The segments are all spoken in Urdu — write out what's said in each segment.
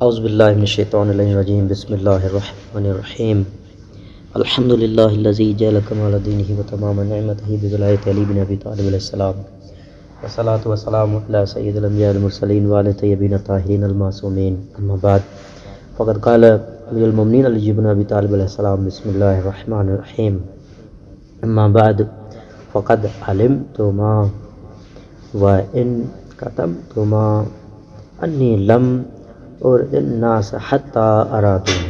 اعوذ باللہ من الشیطان الرجیم بسم اللہ الرحمن الرحیم الحمد للہ الذی جعل کمال دینہ و تمام نعمتہ بولایۃ علی بن ابی طالب علیہ السلام والصلاۃ والسلام علی سید الانبیاء المرسلین وعلی الطیبین الطاہرین المعصومین اما بعد فقد قال امیر المؤمنین علی بن ابی طالب علیہ السلام بسم اللہ الرحمن الرحیم اما بعد فقد علمت ما وان کتمت ما انی لم اور الناس حتی ارادون۔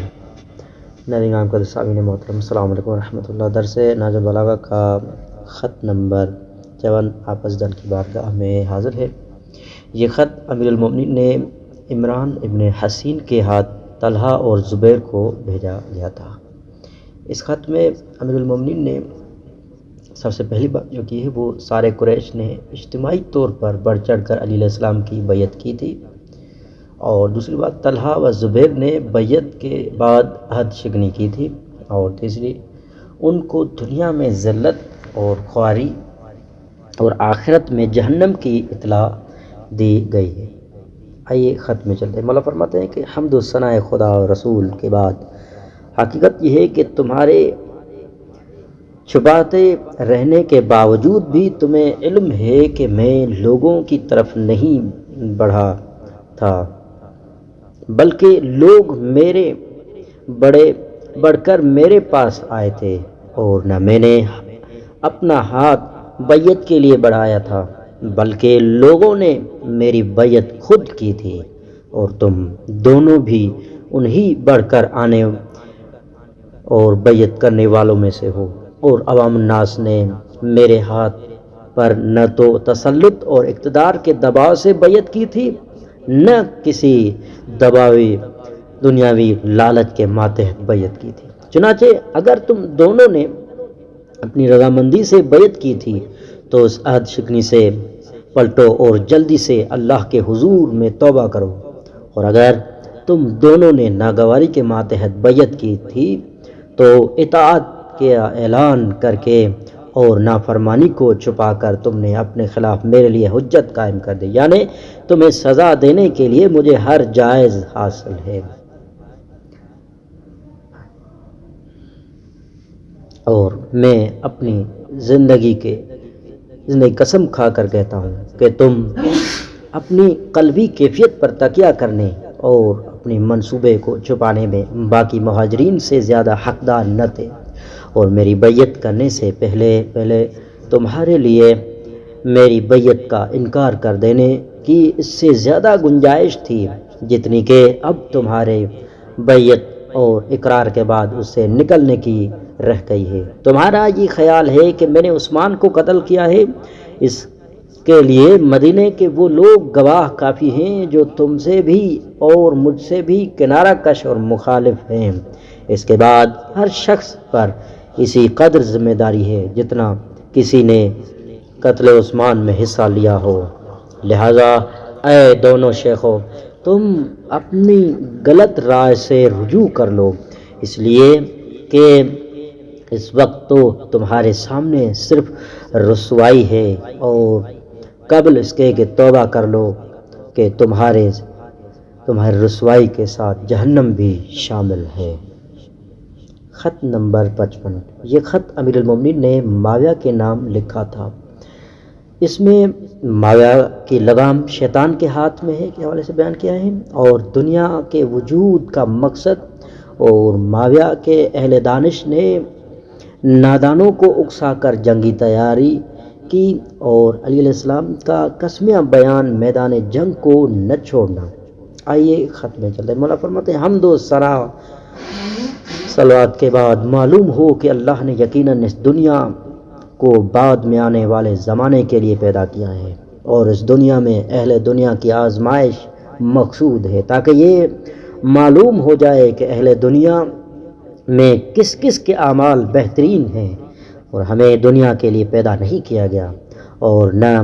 ناظرین عام قدر سامعین محترم، السلام علیکم ورحمۃ اللہ۔ درس نہج البلاغہ کا خط نمبر 54 آپ ازدن کی بارگاہ میں حاضر ہے۔ یہ خط امیر المؤمنین نے عمران ابن حسین کے ہاتھ طلحہ اور زبیر کو بھیجا گیا تھا۔ اس خط میں امیر المؤمنین نے سب سے پہلی بات جو کی ہے وہ سارے قریش نے اجتماعی طور پر بڑھ چڑھ کر علی علیہ السلام کی بیعت کی تھی، اور دوسری بات طلحہ و زبیر نے بیعت کے بعد عہد شکنی کی تھی، اور تیسری ان کو دنیا میں ذلت اور خواری اور آخرت میں جہنم کی اطلاع دی گئی ہے۔ آئیے خط میں چلتے ہیں۔ مولا فرماتے ہیں کہ حمد و ثناء خدا اور رسول کے بعد حقیقت یہ ہے کہ تمہارے چھپاتے رہنے کے باوجود بھی تمہیں علم ہے کہ میں لوگوں کی طرف نہیں بڑھا تھا، بلکہ لوگ میرے بڑھ کر میرے پاس آئے تھے، اور نہ میں نے اپنا ہاتھ بیعت کے لیے بڑھایا تھا، بلکہ لوگوں نے میری بیعت خود کی تھی، اور تم دونوں بھی انہی بڑھ کر آنے اور بیعت کرنے والوں میں سے ہو۔ اور عوام الناس نے میرے ہاتھ پر نہ تو تسلط اور اقتدار کے دباؤ سے بیعت کی تھی، نہ کسی دباوی دنیاوی لالچ کے ماتحت بیعت کی تھی۔ چنانچہ اگر تم دونوں نے اپنی رضامندی سے بیعت کی تھی تو اس عہد شکنی سے پلٹو اور جلدی سے اللہ کے حضور میں توبہ کرو، اور اگر تم دونوں نے ناگواری کے ماتحت بیعت کی تھی تو اطاعت کا اعلان کر کے اور نافرمانی کو چھپا کر تم نے اپنے خلاف میرے لیے حجت قائم کر دی، یعنی تمہیں سزا دینے کے لیے مجھے ہر جائز حاصل ہے، اور میں اپنی زندگی قسم کھا کر کہتا ہوں کہ تم اپنی قلبی کیفیت پر تکیہ کرنے اور اپنی منصوبے کو چھپانے میں باقی مہاجرین سے زیادہ حقدار نہ تھے، اور میری بیعت کرنے سے پہلے تمہارے لیے میری بیعت کا انکار کر دینے کی اس سے زیادہ گنجائش تھی جتنی کہ اب تمہارے بیعت اور اقرار کے بعد اس سے نکلنے کی رہ گئی ہے۔ تمہارا یہ خیال ہے کہ میں نے عثمان کو قتل کیا ہے، اس کے لیے مدینے کے وہ لوگ گواہ کافی ہیں جو تم سے بھی اور مجھ سے بھی کنارہ کش اور مخالف ہیں۔ اس کے بعد ہر شخص پر اسی قدر ذمہ داری ہے جتنا کسی نے قتل عثمان میں حصہ لیا ہو، لہذا اے دونوں شیخوں، تم اپنی غلط رائے سے رجوع کر لو، اس لیے کہ اس وقت تو تمہارے سامنے صرف رسوائی ہے، اور قبل اس کے کہ توبہ کر لو کہ تمہارے رسوائی کے ساتھ جہنم بھی شامل ہے۔ خط نمبر 55۔ یہ خط امیر المؤمنین نے معاویہ کے نام لکھا تھا۔ اس میں معاویہ کی لگام شیطان کے ہاتھ میں ہے کے حوالے سے بیان کیا ہے، اور دنیا کے وجود کا مقصد، اور معاویہ کے اہل دانش نے نادانوں کو اکسا کر جنگی تیاری کی، اور علی علیہ السلام کا قسمیہ بیان میدان جنگ کو نہ چھوڑنا۔ آئیے خط میں چلتے ہیں۔ مولا فرماتے ہیں حمد و ثنا صلوات کے بعد معلوم ہو کہ اللہ نے یقیناً اس دنیا کو بعد میں آنے والے زمانے کے لیے پیدا کیا ہے، اور اس دنیا میں اہل دنیا کی آزمائش مقصود ہے، تاکہ یہ معلوم ہو جائے کہ اہل دنیا میں کس کس کے اعمال بہترین ہیں، اور ہمیں دنیا کے لیے پیدا نہیں کیا گیا، اور نہ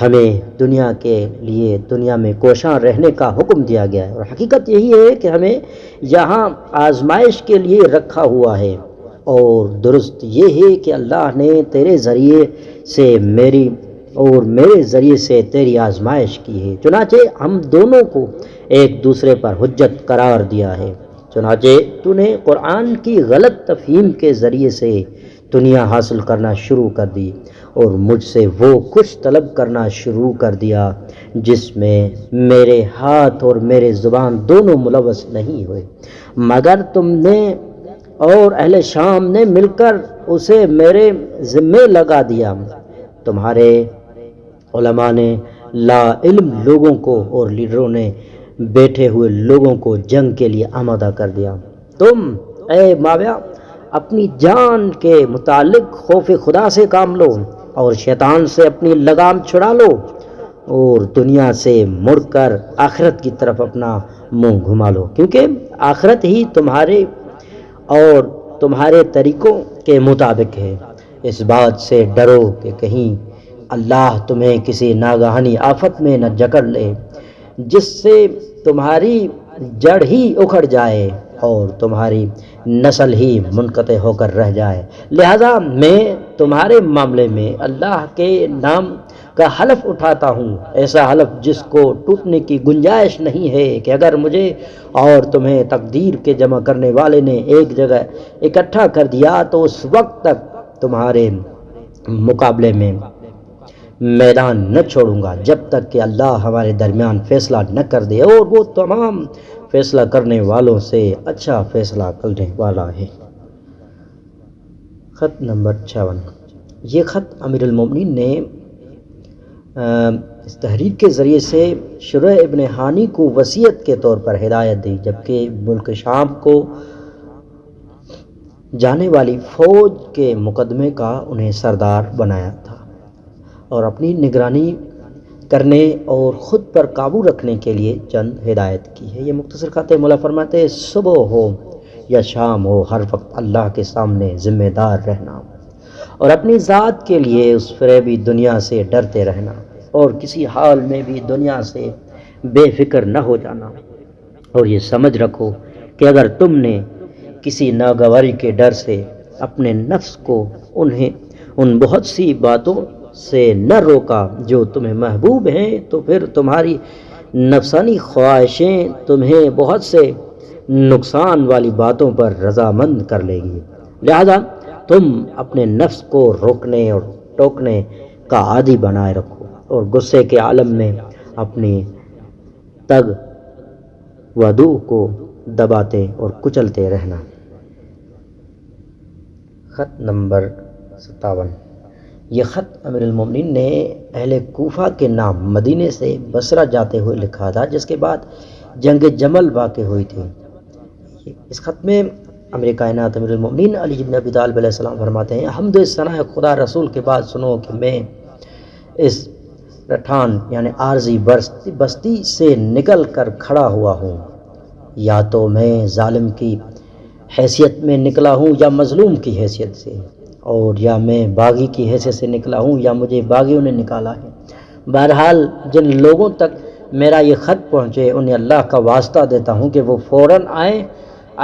ہمیں دنیا کے لیے دنیا میں کوشاں رہنے کا حکم دیا گیا ہے، اور حقیقت یہی ہے کہ ہمیں یہاں آزمائش کے لیے رکھا ہوا ہے، اور درست یہ ہے کہ اللہ نے تیرے ذریعے سے میری اور میرے ذریعے سے تیری آزمائش کی ہے، چنانچہ ہم دونوں کو ایک دوسرے پر حجت قرار دیا ہے۔ چنانچہ تو نے قرآن کی غلط تفہیم کے ذریعے سے دنیا حاصل کرنا شروع کر دی اور مجھ سے وہ کچھ طلب کرنا شروع کر دیا جس میں میرے ہاتھ اور میرے زبان دونوں ملوث نہیں ہوئے، مگر تم نے اور اہل شام نے مل کر اسے میرے ذمے لگا دیا۔ تمہارے علماء نے لا علم لوگوں کو اور لیڈروں نے بیٹھے ہوئے لوگوں کو جنگ کے لیے آمادہ کر دیا۔ تم اے معاویہ اپنی جان کے متعلق خوف خدا سے کام لو اور شیطان سے اپنی لگام چھڑا لو اور دنیا سے مڑ کر آخرت کی طرف اپنا منہ گھما لو، کیونکہ آخرت ہی تمہارے اور تمہارے طریقوں کے مطابق ہے۔ اس بات سے ڈرو کہ کہیں اللہ تمہیں کسی ناگہانی آفت میں نہ جکڑ لے جس سے تمہاری جڑ ہی اکھڑ جائے اور تمہاری نسل ہی منقطع ہو کر رہ جائے۔ لہذا میں تمہارے معاملے میں اللہ کے نام کا حلف اٹھاتا ہوں، ایسا حلف جس کو ٹوٹنے کی گنجائش نہیں ہے، کہ اگر مجھے اور تمہیں تقدیر کے جمع کرنے والے نے ایک جگہ اکٹھا کر دیا تو اس وقت تک تمہارے مقابلے میں میدان نہ چھوڑوں گا جب تک کہ اللہ ہمارے درمیان فیصلہ نہ کر دے، اور وہ تمام فیصلہ کرنے والوں سے اچھا فیصلہ کرنے والا ہے۔ خط نمبر 56۔ یہ خط امیر المومنین نے اس تحریر کے ذریعے سے شریح ابن ہانی کو وصیت کے طور پر ہدایت دی، جبکہ ملک شام کو جانے والی فوج کے مقدمے کا انہیں سردار بنایا تھا اور اپنی نگرانی کرنے اور خود پر قابو رکھنے کے لیے چند ہدایت کی ہے۔ یہ مختصر خط ہے۔ مولا فرماتے ہیں صبح ہو یا شام ہو ہر وقت اللہ کے سامنے ذمہ دار رہنا اور اپنی ذات کے لیے اس فریبی دنیا سے ڈرتے رہنا اور کسی حال میں بھی دنیا سے بے فکر نہ ہو جانا، اور یہ سمجھ رکھو کہ اگر تم نے کسی ناگواری کے ڈر سے اپنے نفس کو ان بہت سی باتوں سے نہ روکا جو تمہیں محبوب ہیں تو پھر تمہاری نفسانی خواہشیں تمہیں بہت سے نقصان والی باتوں پر رضامند کر لے گی۔ لہذا تم اپنے نفس کو روکنے اور ٹوکنے کا عادی بنائے رکھو اور غصے کے عالم میں اپنی تگ ودو کو دباتے اور کچلتے رہنا۔ خط نمبر 57۔ یہ خط امیر المومنین نے اہل کوفہ کے نام مدینے سے بصرہ جاتے ہوئے لکھا تھا، جس کے بعد جنگ جمل واقع ہوئی تھی۔ اس خط میں امیر کائنات امیر المومنین علی بن ابی طالب علیہ السلام فرماتے ہیں، حمد و ثنا خدا رسول کے بعد سنو کہ میں اس رٹھان یعنی عارضی بستی سے نکل کر کھڑا ہوا ہوں، یا تو میں ظالم کی حیثیت میں نکلا ہوں یا مظلوم کی حیثیت سے، اور یا میں باغی کی حیثیت سے نکلا ہوں یا مجھے باغیوں نے نکالا ہے۔ بہرحال جن لوگوں تک میرا یہ خط پہنچے انہیں اللہ کا واسطہ دیتا ہوں کہ وہ فوراً آئیں،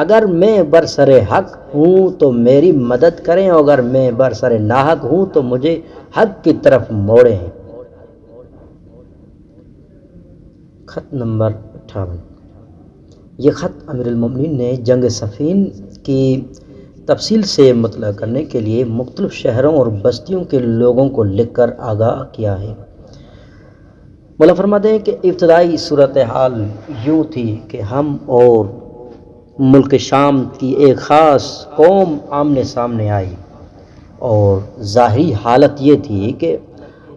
اگر میں برسر حق ہوں تو میری مدد کریں، اور اگر میں برسر ناحق ہوں تو مجھے حق کی طرف موڑیں۔ خط نمبر 58۔ یہ خط امیر المومنین نے جنگ صفین کی تفصیل سے مطلع کرنے کے لیے مختلف شہروں اور بستیوں کے لوگوں کو لکھ کر آگاہ کیا ہے۔ مولا فرماتے ہیں کہ ابتدائی صورتحال یوں تھی کہ ہم اور ملک شام کی ایک خاص قوم آمنے سامنے آئی، اور ظاہری حالت یہ تھی کہ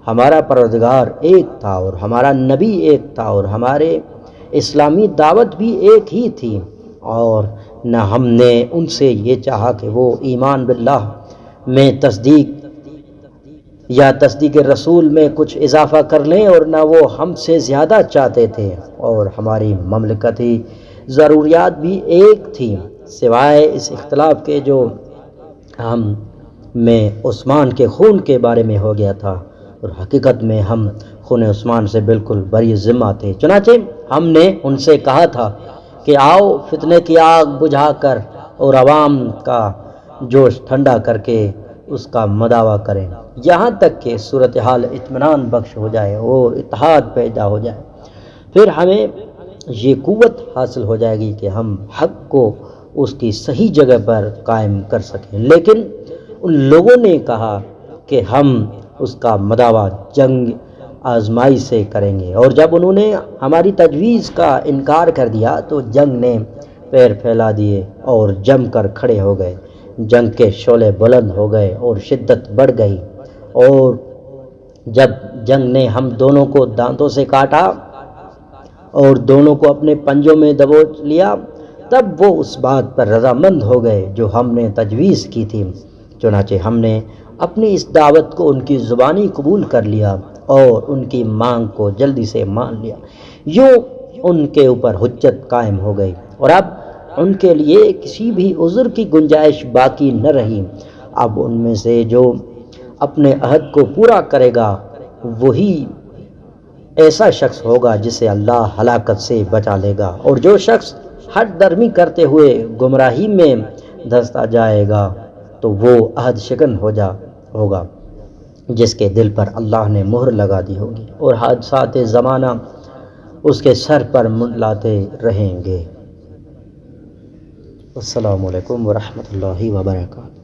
ہمارا پروردگار ایک تھا اور ہمارا نبی ایک تھا اور ہمارے اسلامی دعوت بھی ایک ہی تھی، اور نہ ہم نے ان سے یہ چاہا کہ وہ ایمان باللہ میں تصدیق یا تصدیق رسول میں کچھ اضافہ کر لیں، اور نہ وہ ہم سے زیادہ چاہتے تھے، اور ہماری مملکتی ضروریات بھی ایک تھی، سوائے اس اختلاف کے جو ہم میں عثمان کے خون کے بارے میں ہو گیا تھا، اور حقیقت میں ہم خون عثمان سے بالکل بری ذمہ تھے۔ چنانچہ ہم نے ان سے کہا تھا کہ آؤ فتنے کی آگ بجھا کر اور عوام کا جوش ٹھنڈا کر کے اس کا مداوع کریں یہاں تک کہ صورتحال اطمینان بخش ہو جائے اور اتحاد پیدا ہو جائے۔ پھر ہمیں یہ قوت حاصل ہو جائے گی کہ ہم حق کو اس کی صحیح جگہ پر قائم کر سکیں۔ لیکن ان لوگوں نے کہا کہ ہم اس کا مداوع جنگ آزمائی سے کریں گے، اور جب انہوں نے ہماری تجویز کا انکار کر دیا تو جنگ نے پیر پھیلا دیے اور جم کر کھڑے ہو گئے۔ جنگ کے شعلے بلند ہو گئے اور شدت بڑھ گئی، اور جب جنگ نے ہم دونوں کو دانتوں سے کاٹا اور دونوں کو اپنے پنجوں میں دبوچ لیا، تب وہ اس بات پر رضامند ہو گئے جو ہم نے تجویز کی تھی۔ چنانچہ ہم نے اپنی اس دعوت کو ان کی زبانی قبول کر لیا اور ان کی مانگ کو جلدی سے مان لیا۔ یوں ان کے اوپر حجت قائم ہو گئی، اور اب ان کے لیے کسی بھی عذر کی گنجائش باقی نہ رہی۔ اب ان میں سے جو اپنے عہد کو پورا کرے گا وہی ایسا شخص ہوگا جسے اللہ ہلاکت سے بچا لے گا، اور جو شخص ہٹ درمی کرتے ہوئے گمراہی میں دھنستا جائے گا تو وہ عہد شکن ہوگا جس کے دل پر اللہ نے مہر لگا دی ہوگی، اور حادثات زمانہ اس کے سر پر منڈلاتے رہیں گے۔ السلام علیکم ورحمۃ اللہ وبرکاتہ۔